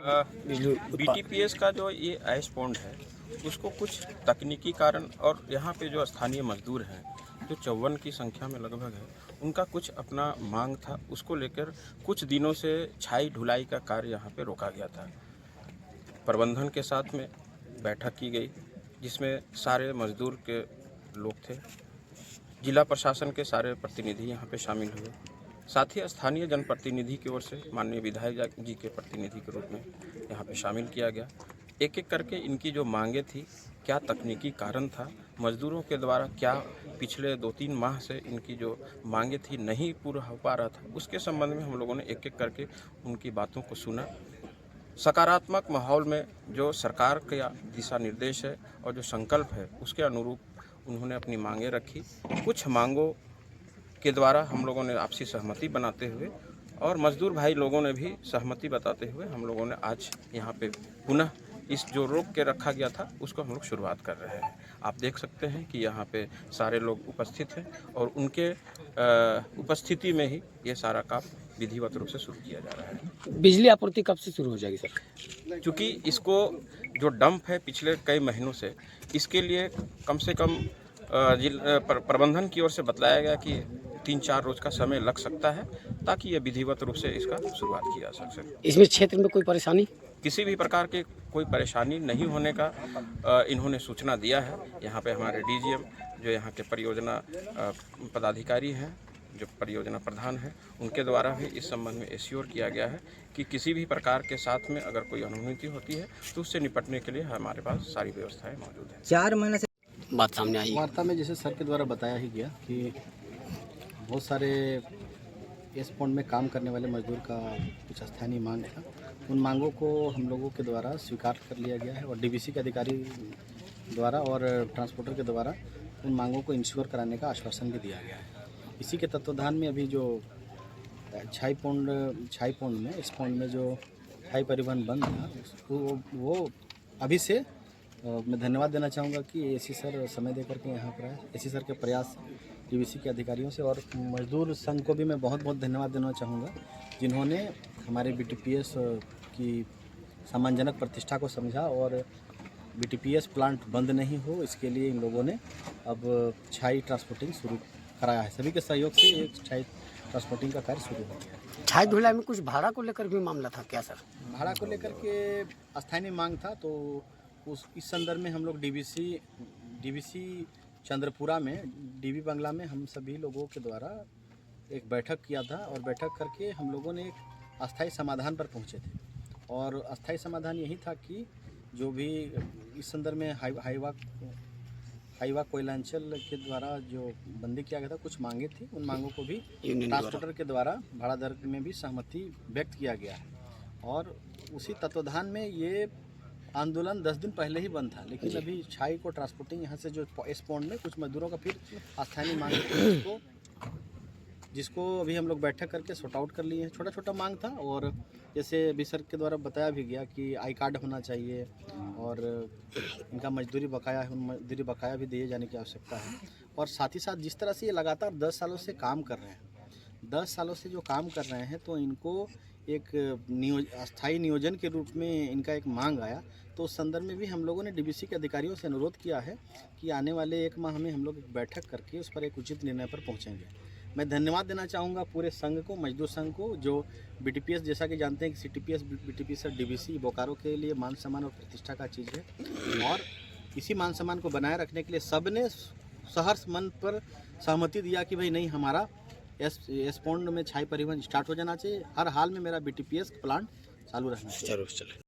बीटीपीएस का जो ये ऐश पॉन्ड है उसको कुछ तकनीकी कारण और यहाँ पे जो स्थानीय मजदूर हैं जो 54 की संख्या में लगभग है, उनका कुछ अपना मांग था, उसको लेकर कुछ दिनों से छाई ढुलाई का कार्य यहाँ पे रोका गया था। प्रबंधन के साथ में बैठक की गई जिसमें सारे मजदूर के लोग थे, जिला प्रशासन के सारे प्रतिनिधि यहाँ पे शामिल हुए, साथ ही स्थानीय जनप्रतिनिधि की ओर से माननीय विधायक जी के प्रतिनिधि के रूप में यहाँ पे शामिल किया गया। एक एक करके इनकी जो मांगे थी, क्या तकनीकी कारण था, मजदूरों के द्वारा क्या पिछले 2-3 माह से इनकी जो मांगे थी नहीं पूरा हो पा रहा था, उसके संबंध में हम लोगों ने एक एक करके उनकी बातों को सुना। सकारात्मक माहौल में जो सरकार का दिशा निर्देश है और जो संकल्प है उसके अनुरूप उन्होंने अपनी मांगे रखी। कुछ मांगों के द्वारा हम लोगों ने आपसी सहमति बनाते हुए और मजदूर भाई लोगों ने भी सहमति बताते हुए हम लोगों ने आज यहाँ पे पुनः इस जो रोक के रखा गया था उसको हम लोग शुरुआत कर रहे हैं। आप देख सकते हैं कि यहाँ पे सारे लोग उपस्थित हैं और उनके उपस्थिति में ही ये सारा काम विधिवत रूप से शुरू किया जा रहा है। बिजली आपूर्ति कब से शुरू हो जाएगी सर? क्योंकि इसको जो डंप है पिछले कई महीनों से, इसके लिए कम से कम प्रबंधन की ओर से बताया गया कि 3-4 रोज का समय लग सकता है ताकि ये विधिवत रूप से इसका शुरुआत की जा सके। इसमें क्षेत्र में कोई परेशानी? किसी भी प्रकार के कोई परेशानी नहीं होने का इन्होंने सूचना दिया है। यहाँ पे हमारे डीजीएम जो यहाँ के परियोजना पदाधिकारी हैं, जो परियोजना प्रधान हैं, उनके द्वारा भी इस संबंध में एश्योर किया गया है कि किसी भी प्रकार के साथ में अगर कोई अनुमति होती है तो उससे निपटने के लिए हमारे पास सारी व्यवस्थाएं मौजूद हैं। 4 महीने से बात सामने आई। वार्ता में जैसे सर के द्वारा बताया ही गया कि बहुत सारे इस पॉन्ड में काम करने वाले मजदूर का कुछ स्थानीय मांग था, उन मांगों को हम लोगों के द्वारा स्वीकार कर लिया गया है और डीवीसी के अधिकारी द्वारा और ट्रांसपोर्टर के द्वारा उन मांगों को इंश्योर कराने का आश्वासन भी दिया गया है। इसी के तत्वाधान में अभी जो छाई पॉन्ड में इस पॉन्ड में जो छाई परिवहन बंद था वो अभी से मैं धन्यवाद देना चाहूँगा कि एसी सर समय देकर के यहाँ पर आए। एसी सर के प्रयास डीवीसी के अधिकारियों से और मजदूर संघ को भी मैं बहुत बहुत धन्यवाद देना चाहूँगा जिन्होंने हमारे बीटीपीएस की सम्मानजनक प्रतिष्ठा को समझा और बीटीपीएस प्लांट बंद नहीं हो इसके लिए इन लोगों ने अब छाई ट्रांसपोर्टिंग शुरू कराया है। सभी के सहयोग से एक छाई ट्रांसपोर्टिंग का कार्य शुरू हो गया। छाई ढुलाई में कुछ भाड़ा को लेकर भी मामला था क्या सर? भाड़ा को लेकर के स्थानीय मांग था तो इस संदर्भ में हम लोग डीवीसी चंद्रपुरा में डीबी बंगला में हम सभी लोगों के द्वारा एक बैठक किया था और बैठक करके हम लोगों ने एक अस्थायी समाधान पर पहुंचे थे और अस्थायी समाधान यही था कि जो भी इस संदर्भ में हाईवा कोयलांचल के द्वारा जो बंदी किया गया था, कुछ मांगे थी, उन मांगों को भी ट्रांसपोर्टर के द्वारा भाड़ा दर में भी सहमति व्यक्त किया गया है और उसी तत्वाधान में ये आंदोलन 10 दिन पहले ही बंद था, लेकिन अभी छाई को ट्रांसपोर्टिंग यहाँ से जो इस पॉन्ड में कुछ मजदूरों का फिर स्थानीय मांग थी जिसको अभी हम लोग बैठक करके सॉर्ट आउट कर लिए हैं। छोटा छोटा मांग था और जैसे अभी सर के द्वारा बताया भी गया कि आई कार्ड होना चाहिए और इनका मजदूरी बकाया है, उन मजदूरी बकाया भी दिए जाने की आवश्यकता है और साथ ही साथ जिस तरह से ये लगातार 10 सालों से काम कर रहे हैं, 10 सालों से जो काम कर रहे हैं तो इनको एक अस्थायी नियोजन के रूप में इनका एक मांग आया, तो उस संदर्भ में भी हम लोगों ने डीवीसी के अधिकारियों से अनुरोध किया है कि आने वाले 1 माह में हम लोग एक बैठक करके उस पर एक उचित निर्णय पर पहुंचेंगे। मैं धन्यवाद देना चाहूँगा पूरे संघ को, मजदूर संघ को, जो बीटीपीएस जैसा कि जानते हैं कि सीटीपीएस बीटीपीएस और डीवीसी बोकारो के लिए मान सम्मान और प्रतिष्ठा का चीज़ है और इसी मान सम्मान को बनाए रखने के लिए सब ने सहर्ष मन पर सहमति दिया कि भाई नहीं, हमारा इस पॉन्ड में छाई परिवहन स्टार्ट हो जाना चाहिए, हर हाल में मेरा बीटीपीएस प्लांट चालू रहना चाहिए।